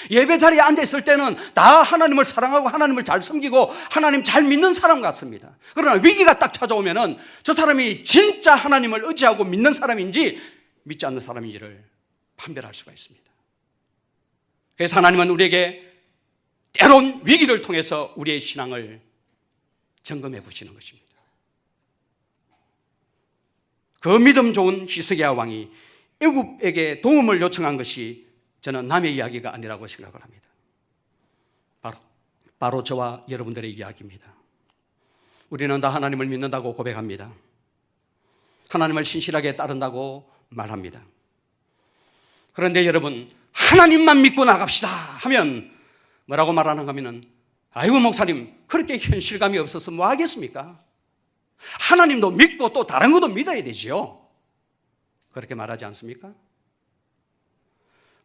예배 자리에 앉아있을 때는 다 하나님을 사랑하고 하나님을 잘 섬기고 하나님 잘 믿는 사람 같습니다. 그러나 위기가 딱 찾아오면은 저 사람이 진짜 하나님을 의지하고 믿는 사람인지 믿지 않는 사람인지를 판별할 수가 있습니다. 그래서 하나님은 우리에게 때론 위기를 통해서 우리의 신앙을 점검해 보시는 것입니다. 그 믿음 좋은 히스기야 왕이 애굽에게 도움을 요청한 것이 저는 남의 이야기가 아니라고 생각을 합니다. 바로 저와 여러분들의 이야기입니다. 우리는 다 하나님을 믿는다고 고백합니다. 하나님을 신실하게 따른다고 말합니다. 그런데 여러분, 하나님만 믿고 나갑시다 하면 뭐라고 말하는가 하면은, 아이고 목사님 그렇게 현실감이 없어서 뭐 하겠습니까? 하나님도 믿고 또 다른 것도 믿어야 되지요. 그렇게 말하지 않습니까?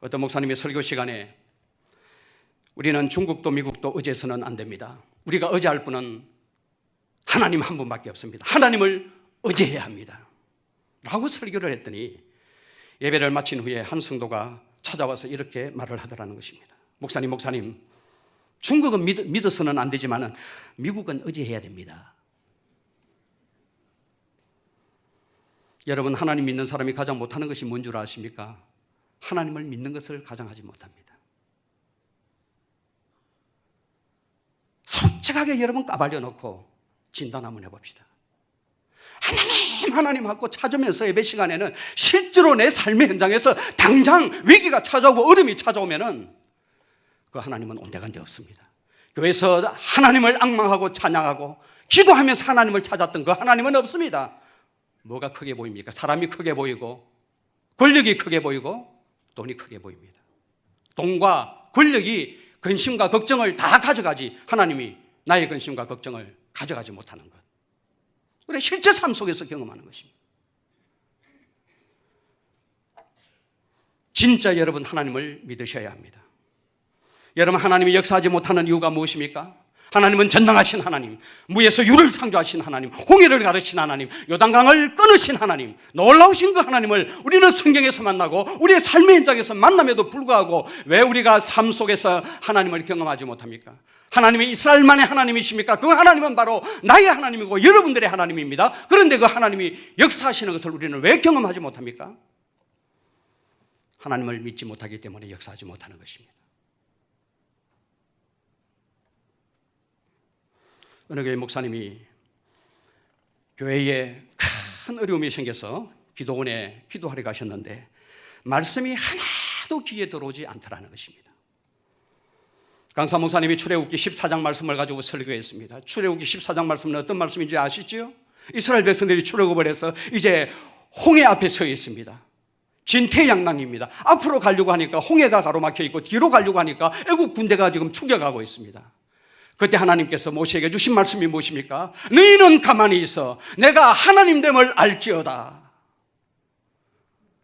어떤 목사님의 설교 시간에 우리는 중국도 미국도 의지해서는 안 됩니다. 우리가 의지할 분은 하나님 한 분밖에 없습니다. 하나님을 의지해야 합니다 라고 설교를 했더니 예배를 마친 후에 한 성도가 찾아와서 이렇게 말을 하더라는 것입니다. 목사님 중국은 믿어서는 안 되지만 미국은 의지해야 됩니다. 여러분, 하나님 믿는 사람이 가장 못하는 것이 뭔 줄 아십니까? 하나님을 믿는 것을 가장 하지 못합니다. 솔직하게 여러분 까발려 놓고 진단 한번 해봅시다. 하나님하고 찾으면서 예배 시간에는 실제로 내 삶의 현장에서 당장 위기가 찾아오고 어려움이 찾아오면은 그 하나님은 온데간데 없습니다. 교회에서 하나님을 앙망하고 찬양하고 기도하면서 하나님을 찾았던 그 하나님은 없습니다. 뭐가 크게 보입니까? 사람이 크게 보이고 권력이 크게 보이고 돈이 크게 보입니다. 돈과 권력이 근심과 걱정을 다 가져가지 하나님이 나의 근심과 걱정을 가져가지 못하는 것. 우리 실제 삶 속에서 경험하는 것입니다. 진짜 여러분 하나님을 믿으셔야 합니다. 여러분 하나님이 역사하지 못하는 이유가 무엇입니까? 하나님은 전능하신 하나님, 무에서 유를 창조하신 하나님, 홍해를 가르신 하나님, 요단강을 끊으신 하나님, 놀라우신 그 하나님을 우리는 성경에서 만나고 우리의 삶의 현장에서 만남에도 불구하고 왜 우리가 삶 속에서 하나님을 경험하지 못합니까? 하나님이 이스라엘만의 하나님이십니까? 그 하나님은 바로 나의 하나님이고 여러분들의 하나님입니다. 그런데 그 하나님이 역사하시는 것을 우리는 왜 경험하지 못합니까? 하나님을 믿지 못하기 때문에 역사하지 못하는 것입니다. 어느 교회 목사님이 교회에 큰 어려움이 생겨서 기도원에 기도하러 가셨는데 말씀이 하나도 귀에 들어오지 않더라는 것입니다. 강사 목사님이 출애굽기 14장 말씀을 가지고 설교했습니다. 출애굽기 14장 말씀은 어떤 말씀인지 아시죠? 이스라엘 백성들이 출애굽을 해서 이제 홍해 앞에 서 있습니다. 진퇴양난입니다. 앞으로 가려고 하니까 홍해가 가로막혀 있고 뒤로 가려고 하니까 애국 군대가 지금 추격하고 있습니다. 그때 하나님께서 모세에게 주신 말씀이 무엇입니까? 너희는 가만히 있어 내가 하나님됨을 알지어다.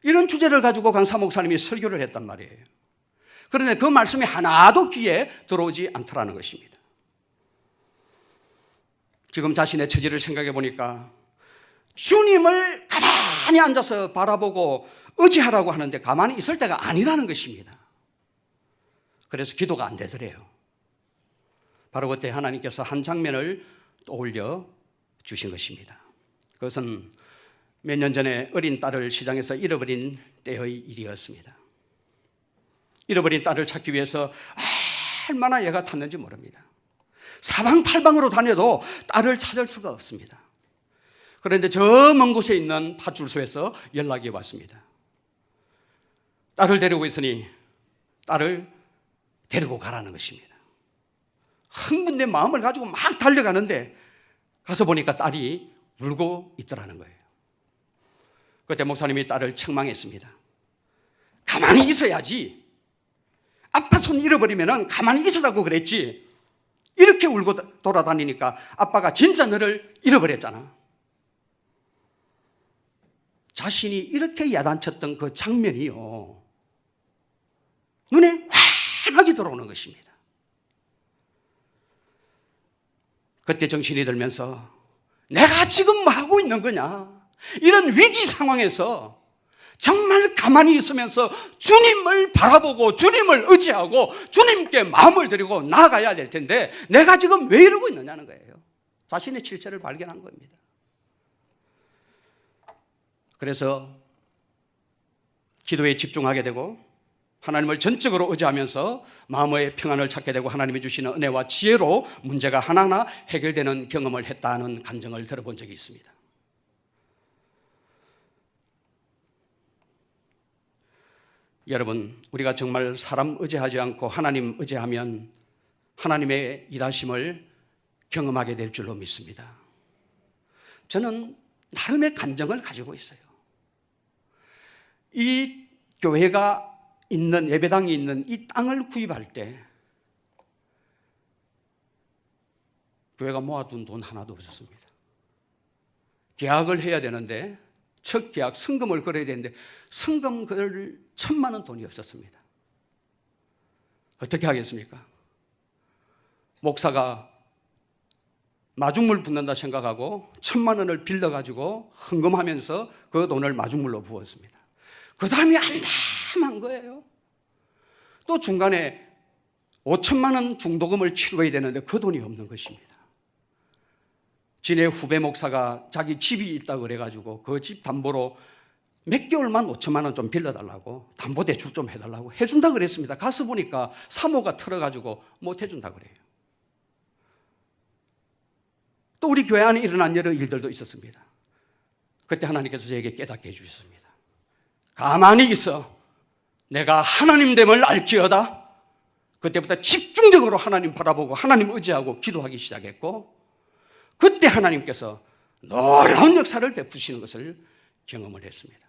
이런 주제를 가지고 강사 목사님이 설교를 했단 말이에요. 그런데 그 말씀이 하나도 귀에 들어오지 않더라는 것입니다. 지금 자신의 처지를 생각해 보니까 주님을 가만히 앉아서 바라보고 의지하라고 하는데 가만히 있을 때가 아니라는 것입니다. 그래서 기도가 안 되더래요. 바로 그때 하나님께서 한 장면을 떠올려 주신 것입니다. 그것은 몇 년 전에 어린 딸을 시장에서 잃어버린 때의 일이었습니다. 잃어버린 딸을 찾기 위해서 얼마나 얘가 탔는지 모릅니다. 사방팔방으로 다녀도 딸을 찾을 수가 없습니다. 그런데 저 먼 곳에 있는 파출소에서 연락이 왔습니다. 딸을 데리고 있으니 딸을 데리고 가라는 것입니다. 흥분된 마음을 가지고 막 달려가는데 가서 보니까 딸이 울고 있더라는 거예요. 그때 목사님이 딸을 책망했습니다. 가만히 있어야지. 아빠 손 잃어버리면 가만히 있으라고 그랬지. 이렇게 울고 돌아다니니까 아빠가 진짜 너를 잃어버렸잖아. 자신이 이렇게 야단쳤던 그 장면이요, 눈에 환하게 들어오는 것입니다. 그때 정신이 들면서 내가 지금 뭐 하고 있는 거냐, 이런 위기 상황에서 정말 가만히 있으면서 주님을 바라보고 주님을 의지하고 주님께 마음을 드리고 나아가야 될 텐데 내가 지금 왜 이러고 있느냐는 거예요. 자신의 실체를 발견한 겁니다. 그래서 기도에 집중하게 되고 하나님을 전적으로 의지하면서 마음의 평안을 찾게 되고 하나님이 주시는 은혜와 지혜로 문제가 하나하나 해결되는 경험을 했다는 간증을 들어본 적이 있습니다. 여러분, 우리가 정말 사람 의지하지 않고 하나님 의지하면 하나님의 일하심을 경험하게 될 줄로 믿습니다. 저는 나름의 간증을 가지고 있어요. 이 교회가 있는, 예배당이 있는 이 땅을 구입할 때 교회가 모아둔 돈 하나도 없었습니다. 계약을 해야 되는데 첫 계약 성금을 걸어야 되는데 성금 걸 1,000만 원 돈이 없었습니다. 어떻게 하겠습니까? 목사가 마중물 붓는다 생각하고 1,000만 원을 빌려가지고 헌금하면서 그 돈을 마중물로 부었습니다. 그 다음이 암담한 거예요. 또 중간에 5,000만 원 중도금을 치러야 되는데 그 돈이 없는 것입니다. 진의 후배 목사가 자기 집이 있다고 그래가지고 그 집 담보로 몇 개월만 5,000만 원 좀 빌려달라고, 담보대출 좀 해달라고 해준다 그랬습니다. 가서 보니까 사모가 틀어가지고 못 해준다 그래요. 또 우리 교회 안에 일어난 여러 일들도 있었습니다. 그때 하나님께서 저에게 깨닫게 해주셨습니다. 가만히 있어. 내가 하나님됨을 알지어다. 그때부터 집중적으로 하나님 바라보고 하나님 의지하고 기도하기 시작했고, 그때 하나님께서 놀라운 역사를 베푸시는 것을 경험을 했습니다.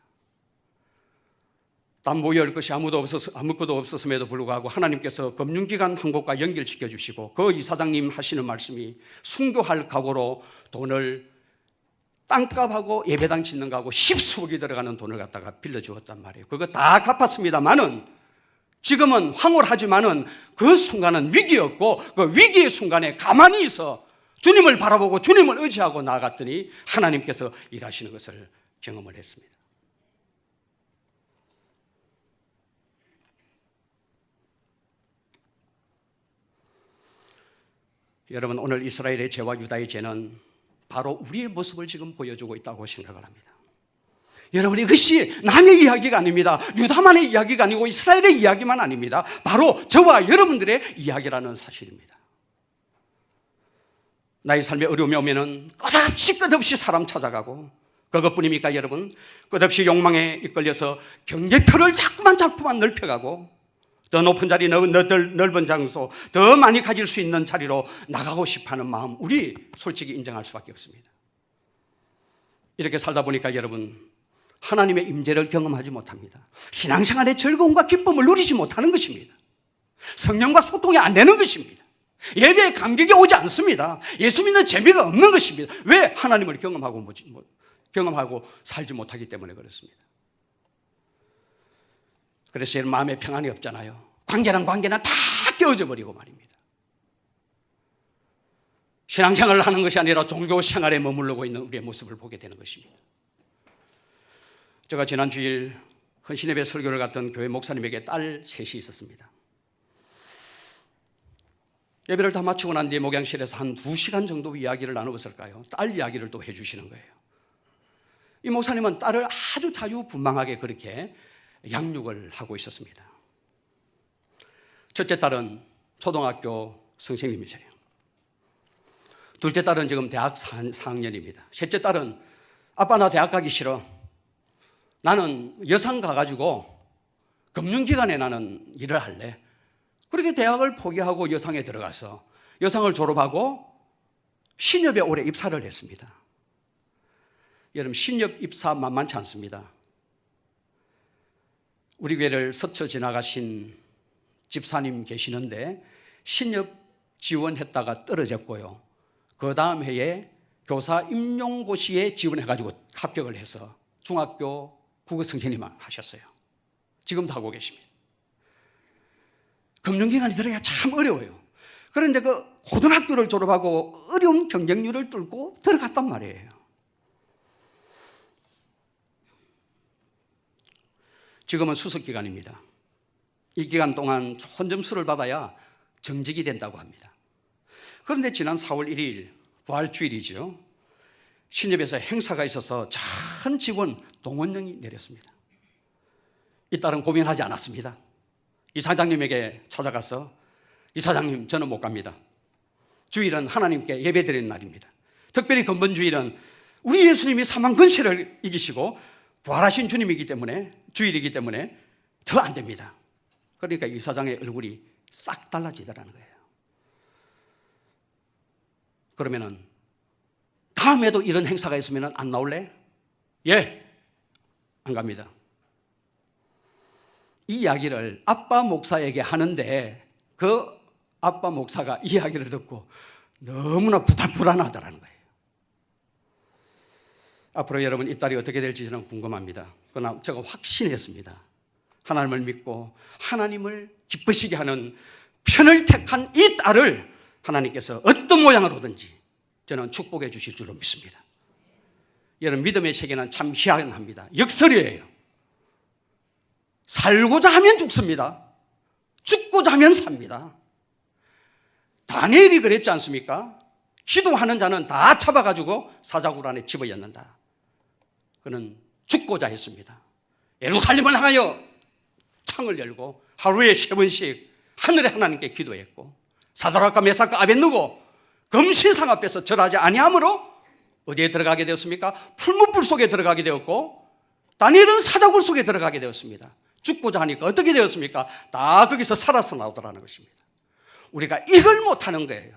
땀 모여올 것이 아무것도 없었음에도 불구하고 하나님께서 금융기관 한 곳과 연결시켜 주시고, 그 이사장님 하시는 말씀이 순교할 각오로 돈을 땅값하고 예배당 짓는 거하고 10수억이 들어가는 돈을 갖다가 빌려주었단 말이에요. 그거 다 갚았습니다만은, 지금은 황홀하지만은 그 순간은 위기였고, 그 위기의 순간에 가만히 있어 주님을 바라보고 주님을 의지하고 나아갔더니 하나님께서 일하시는 것을 경험을 했습니다. 여러분, 오늘 이스라엘의 죄와 유다의 죄는 바로 우리의 모습을 지금 보여주고 있다고 생각을 합니다. 여러분, 이것이 남의 이야기가 아닙니다. 유다만의 이야기가 아니고 이스라엘의 이야기만 아닙니다. 바로 저와 여러분들의 이야기라는 사실입니다. 나의 삶에 어려움이 오면은 끝없이 사람 찾아가고, 그것뿐입니까 여러분? 끝없이 욕망에 이끌려서 경계표를 자꾸만 넓혀가고, 더 높은 자리, 넓은 장소, 더 많이 가질 수 있는 자리로 나가고 싶어하는 마음, 우리 솔직히 인정할 수밖에 없습니다. 이렇게 살다 보니까 여러분, 하나님의 임재를 경험하지 못합니다. 신앙생활의 즐거움과 기쁨을 누리지 못하는 것입니다. 성령과 소통이 안 되는 것입니다. 예배에 감격이 오지 않습니다. 예수 믿는 재미가 없는 것입니다. 왜? 하나님을 경험하고 살지 못하기 때문에 그렇습니다. 그래서 여러분, 마음에 평안이 없잖아요. 관계는 다 깨어져 버리고 말입니다. 신앙생활을 하는 것이 아니라 종교생활에 머무르고 있는 우리의 모습을 보게 되는 것입니다. 제가 지난 주일 헌신예배 설교를 갔던 교회 목사님에게 딸 셋이 있었습니다. 예배를 다 마치고 난 뒤에 목양실에서 한 2시간 정도 이야기를 나눠봤을까요? 딸 이야기를 또 해주시는 거예요. 이 목사님은 딸을 아주 자유분방하게 그렇게 양육을 하고 있었습니다. 첫째 딸은 초등학교 선생님이세요. 둘째 딸은 지금 대학 4학년입니다. 셋째 딸은 아빠 나 대학 가기 싫어. 나는 여상 가가지고 금융기관에 나는 일을 할래. 그렇게 대학을 포기하고 여상에 들어가서 여상을 졸업하고 신협에 올해 입사를 했습니다. 여러분, 신협 입사 만만치 않습니다. 우리 교회를 스쳐 지나가신 집사님 계시는데 신협 지원했다가 떨어졌고요. 그 다음 해에 교사 임용고시에 지원해가지고 합격을 해서 중학교 국어 선생님 하셨어요. 지금도 하고 계십니다. 금융기관에 들어가기가 참 어려워요. 그런데 그 고등학교를 졸업하고 어려운 경쟁률을 뚫고 들어갔단 말이에요. 지금은 수석기간입니다. 이 기간 동안 좋은 점수를 받아야 정직이 된다고 합니다. 그런데 지난 4월 1일 부활주일이죠. 신협에서 행사가 있어서 전 직원 동원령이 내렸습니다. 이 딸은 고민하지 않았습니다. 이사장님에게 찾아가서, 이사장님, 저는 못 갑니다. 주일은 하나님께 예배드리는 날입니다. 특별히 근본주일은 우리 예수님이 사망 근세를 이기시고 부활하신 주님이기 때문에, 주일이기 때문에 더 안 됩니다. 그러니까 이사장의 얼굴이 싹 달라지더라는 거예요. 그러면은 다음에도 이런 행사가 있으면 안 나올래? 예, 안 갑니다. 이 이야기를 아빠 목사에게 하는데 그 아빠 목사가 이 이야기를 듣고 너무나 불안하더라는 거예요. 앞으로 여러분, 이 딸이 어떻게 될지 저는 궁금합니다. 그러나 제가 확신했습니다. 하나님을 믿고 하나님을 기쁘시게 하는 편을 택한 이 딸을 하나님께서 어떤 모양으로든지 저는 축복해 주실 줄로 믿습니다. 여러분, 믿음의 세계는 참 희한합니다. 역설이에요. 살고자 하면 죽습니다. 죽고자 하면 삽니다. 다니엘이 그랬지 않습니까? 기도하는 자는 다 잡아가지고 사자굴 안에 집어넣는다. 그는 죽고자 했습니다. 예루살렘을 향하여 창을 열고 하루에 3번씩 하늘의 하나님께 기도했고, 사드락과 메삭과 아벳느고 금신상 앞에서 절하지 아니함으로 어디에 들어가게 되었습니까? 풀무불 속에 들어가게 되었고 다니엘은 사자굴 속에 들어가게 되었습니다. 죽고자 하니까 어떻게 되었습니까? 다 거기서 살아서 나오더라는 것입니다. 우리가 이걸 못하는 거예요.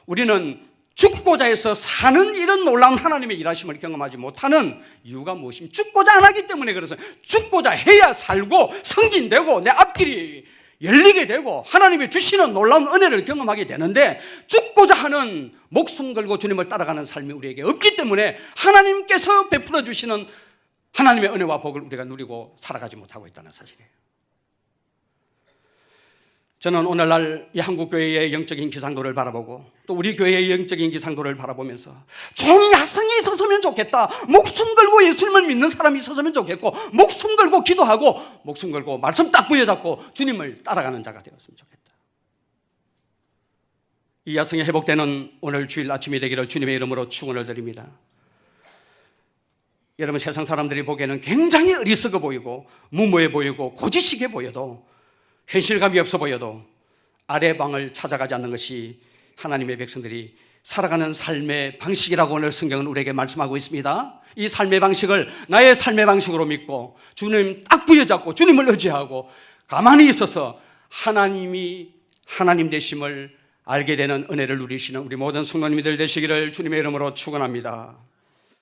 우리는 죽고자 해서 사는 이런 놀라운 하나님의 일하심을 경험하지 못하는 이유가 무엇입니까? 죽고자 안 하기 때문에 그래서 죽고자 해야 살고 승진되고 내 앞길이 열리게 되고 하나님이 주시는 놀라운 은혜를 경험하게 되는데 죽고자 하는 목숨 걸고 주님을 따라가는 삶이 우리에게 없기 때문에 하나님께서 베풀어 주시는 하나님의 은혜와 복을 우리가 누리고 살아가지 못하고 있다는 사실이에요. 저는 오늘날 이 한국교회의 영적인 기상도를 바라보고 또 우리 교회의 영적인 기상도를 바라보면서 좀 야성이 있었으면 좋겠다. 목숨 걸고 예수님을 믿는 사람이 있었으면 좋겠고 목숨 걸고 기도하고 목숨 걸고 말씀 딱 부여잡고 주님을 따라가는 자가 되었으면 좋겠다. 이 야성이 회복되는 오늘 주일 아침이 되기를 주님의 이름으로 축원을 드립니다. 여러분, 세상 사람들이 보기에는 굉장히 어리석어 보이고 무모해 보이고 고지식해 보여도 현실감이 없어 보여도 아래 방을 찾아가지 않는 것이 하나님의 백성들이 살아가는 삶의 방식이라고 오늘 성경은 우리에게 말씀하고 있습니다. 이 삶의 방식을 나의 삶의 방식으로 믿고 주님 딱 부여잡고 주님을 의지하고 가만히 있어서 하나님이 하나님 되심을 알게 되는 은혜를 누리시는 우리 모든 성도님들 되시기를 주님의 이름으로 축원합니다.